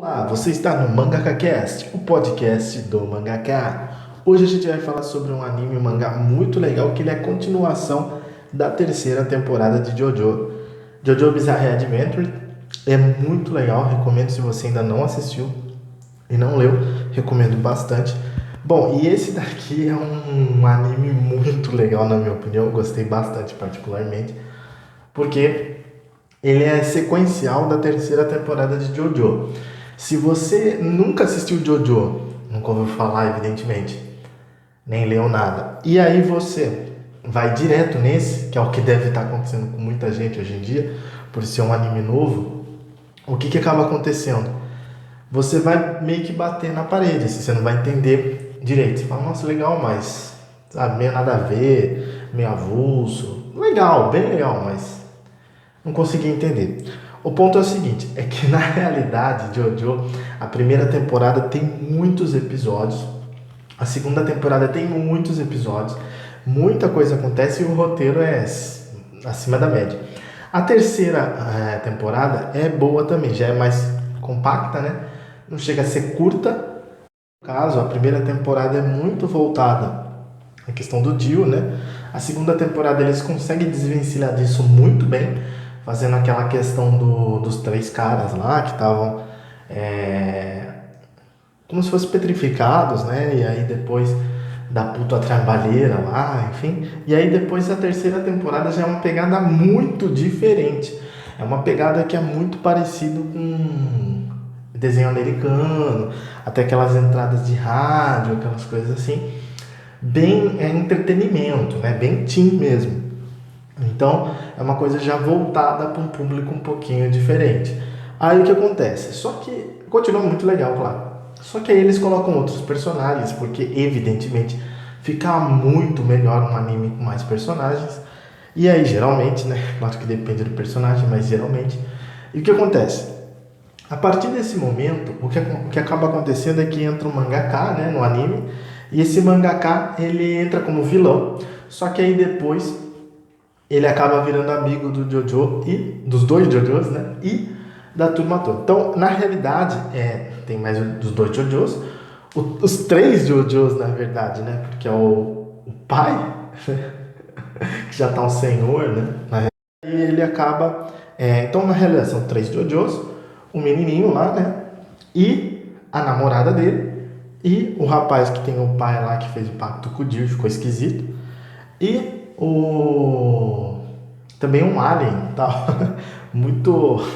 Olá, você está no Mangaka Cast, o podcast do mangaka. Hoje a gente vai falar sobre um anime e um mangá muito legal, que ele é a continuação da terceira temporada de JoJo. JoJo Bizarre Adventure é muito legal, recomendo se você ainda não assistiu e não leu, recomendo bastante. Bom, e esse daqui é um anime muito legal na minha opinião, eu gostei bastante particularmente, porque ele é sequencial da terceira temporada de JoJo. Se você nunca assistiu JoJo, nunca ouviu falar, evidentemente, nem leu nada, e aí você vai direto nesse, que é o que deve estar acontecendo com muita gente hoje em dia, por ser um anime novo, o que acaba acontecendo? Você vai meio que bater na parede, assim, você não vai entender direito. Você fala, nossa, legal, mas sabe, meio nada a ver, meio avulso. Legal, bem legal, mas não consegui entender. O ponto é o seguinte, é que na realidade, JoJo, a primeira temporada tem muitos episódios, a segunda temporada tem muitos episódios, muita coisa acontece e o roteiro é acima da média. A terceira temporada é boa também, já é mais compacta, né? Não chega a ser curta. No caso, a primeira temporada é muito voltada à questão do Dio, né? A segunda temporada eles conseguem desvencilhar disso muito bem, fazendo aquela questão dos três caras lá que estavam como se fossem petrificados, né? E aí depois da puta trabalheira lá, enfim. E aí depois a terceira temporada já é uma pegada muito diferente. É uma pegada que é muito parecido com desenho americano, até aquelas entradas de rádio, aquelas coisas assim. Bem entretenimento, né? Bem teen mesmo. Então é uma coisa já voltada para um público um pouquinho diferente. Aí o que acontece? Só que continua muito legal, claro. Só que aí eles colocam outros personagens, porque evidentemente fica muito melhor um anime com mais personagens. E aí geralmente, né? Claro que depende do personagem, mas geralmente. E o que acontece? A partir desse momento, o que acaba acontecendo é que entra um mangaka, né, no anime, e esse mangaka ele entra como vilão. Só que aí depois ele acaba virando amigo do Jojo e dos dois Jojos, né? E da turma toda. Então, na realidade, tem mais dos dois Jojos, os três Jojos, na verdade, né? Porque é o pai, que já tá um senhor, né? E ele acaba. Então, na realidade, são três Jojos, um menininho lá, né? E a namorada dele, e o rapaz que tem o pai lá que fez o pacto com o Dio, ficou esquisito. E também um alien, tal. muito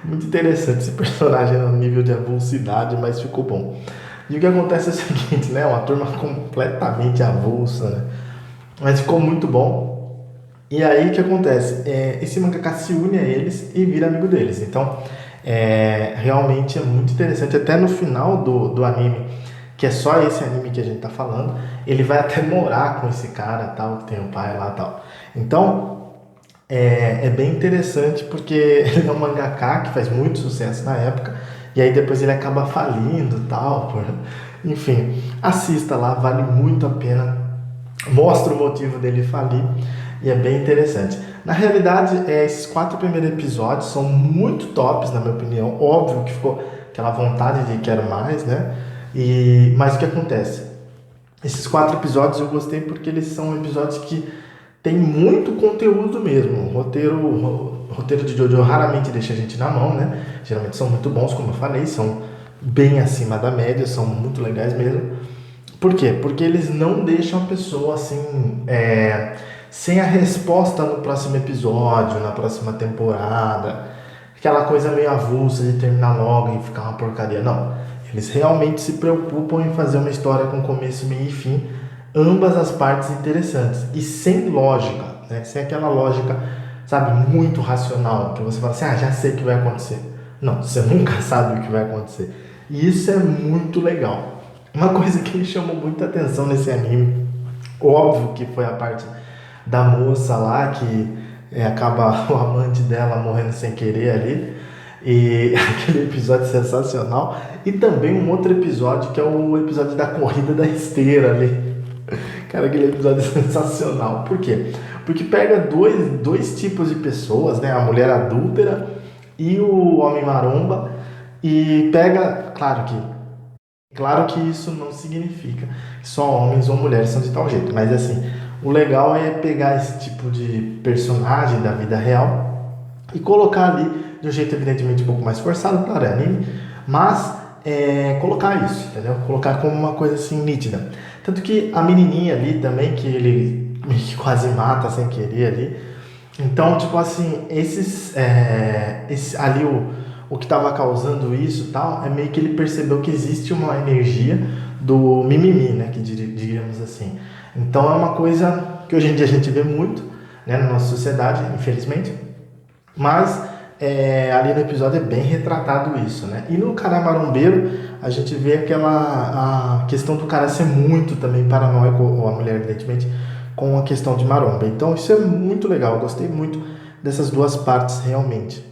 muito interessante esse personagem no nível de avulsidade, mas ficou bom. E o que acontece é o seguinte, né? Uma turma completamente avulsa, né? Mas ficou muito bom. E aí o que acontece? Esse mangaka se une a eles e vira amigo deles. Então, realmente é muito interessante. Até no final do anime, que é só esse anime que a gente tá falando, ele vai até morar com esse cara, tal, que tem um pai lá, tal. Então, é bem interessante porque ele é um mangaka que faz muito sucesso na época, e aí depois ele acaba falindo, tal, enfim, assista lá, vale muito a pena, mostra o motivo dele falir, e é bem interessante. Na realidade, esses 4 primeiros episódios são muito tops, na minha opinião. Óbvio que ficou aquela vontade de quero mais, né? Mas o que acontece? Esses 4 episódios eu gostei porque eles são episódios que tem muito conteúdo mesmo. O roteiro de Jojo raramente deixa a gente na mão, né? Geralmente são muito bons, como eu falei, são bem acima da média, são muito legais mesmo. Por quê? Porque eles não deixam a pessoa assim, sem a resposta no próximo episódio, na próxima temporada, aquela coisa meio avulsa de terminar logo e ficar uma porcaria. Não. Eles realmente se preocupam em fazer uma história com começo, meio e fim, ambas as partes interessantes e sem lógica, né? Sem aquela lógica, sabe, muito racional, que você fala assim, já sei o que vai acontecer. Não, você nunca sabe o que vai acontecer. E isso é muito legal. Uma coisa que me chamou muita atenção nesse anime, óbvio que foi a parte da moça lá que acaba o amante dela morrendo sem querer ali. E aquele episódio sensacional. E também um outro episódio que é o episódio da corrida da esteira ali. Cara, aquele episódio é sensacional. Por quê? Porque pega dois tipos de pessoas, né? A mulher adúltera e o homem maromba. E pega, claro que isso não significa que só homens ou mulheres são de tal jeito, mas assim, o legal é pegar esse tipo de personagem da vida real e colocar ali de um jeito evidentemente um pouco mais forçado, claro, é anime, mas colocar isso, entendeu? Colocar como uma coisa assim nítida. Tanto que a menininha ali também, que ele meio que quase mata sem querer ali, então, tipo assim, ali o que estava causando isso e tal, é meio que ele percebeu que existe uma energia do mimimi, né, que diríamos assim. Então é uma coisa que hoje em dia a gente vê muito, né, na nossa sociedade, infelizmente, mas ali no episódio é bem retratado isso, né? E no cara marombeiro a gente vê a questão do cara ser muito também paranoico, ou a mulher evidentemente, com a questão de maromba. Então isso é muito legal, eu gostei muito dessas duas partes realmente.